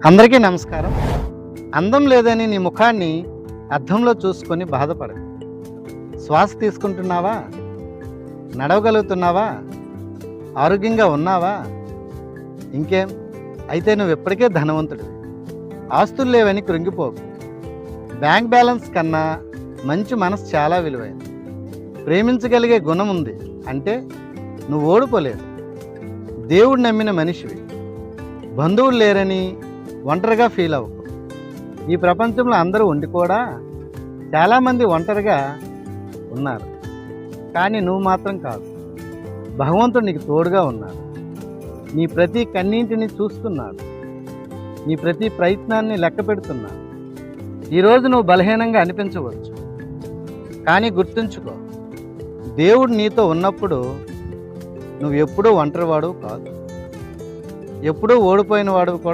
అందరికీ నమస్కారం. అందం లేదని నీ ముఖాన్ని అద్దంలో చూసుకొని బాధపడకు. శ్వాస తీసుకుంటున్నావా? నడవగలుగుతున్నావా? ఆరోగ్యంగా ఉన్నావా? ఇంకేం అయితే నువ్వు ఎప్పటికే ధనవంతుడివి. ఆస్తులు లేవని కృంగిపోకు. బ్యాంక్ బ్యాలెన్స్ కన్నా మంచి మనసు చాలా విలువైనది. ప్రేమించగలిగే గుణం ఉంది అంటే నువ్వు ఓడిపోలేదు. దేవుడు నమ్మిన మనిషివి. బంధువులు లేరని ఒంటరిగా ఫీల్ అవ్వకు. ఈ ప్రపంచంలో అందరూ ఉండి కూడా చాలామంది ఒంటరిగా ఉన్నారు, కానీ నువ్వు మాత్రం కాదు. భగవంతుడు నీకు తోడుగా ఉన్నాడు. నీ ప్రతి కన్నీటిని చూస్తున్నాడు. నీ ప్రతి ప్రయత్నాన్ని లెక్క పెడుతున్నాడు. ఈరోజు నువ్వు బలహీనంగా అనిపించవచ్చు, కానీ గుర్తుంచుకో, దేవుడు నీతో ఉన్నప్పుడు నువ్వు ఎప్పుడూ ఒంటరివాడు కాదు, ఎప్పుడూ ఓడిపోయిన వాడు కూడా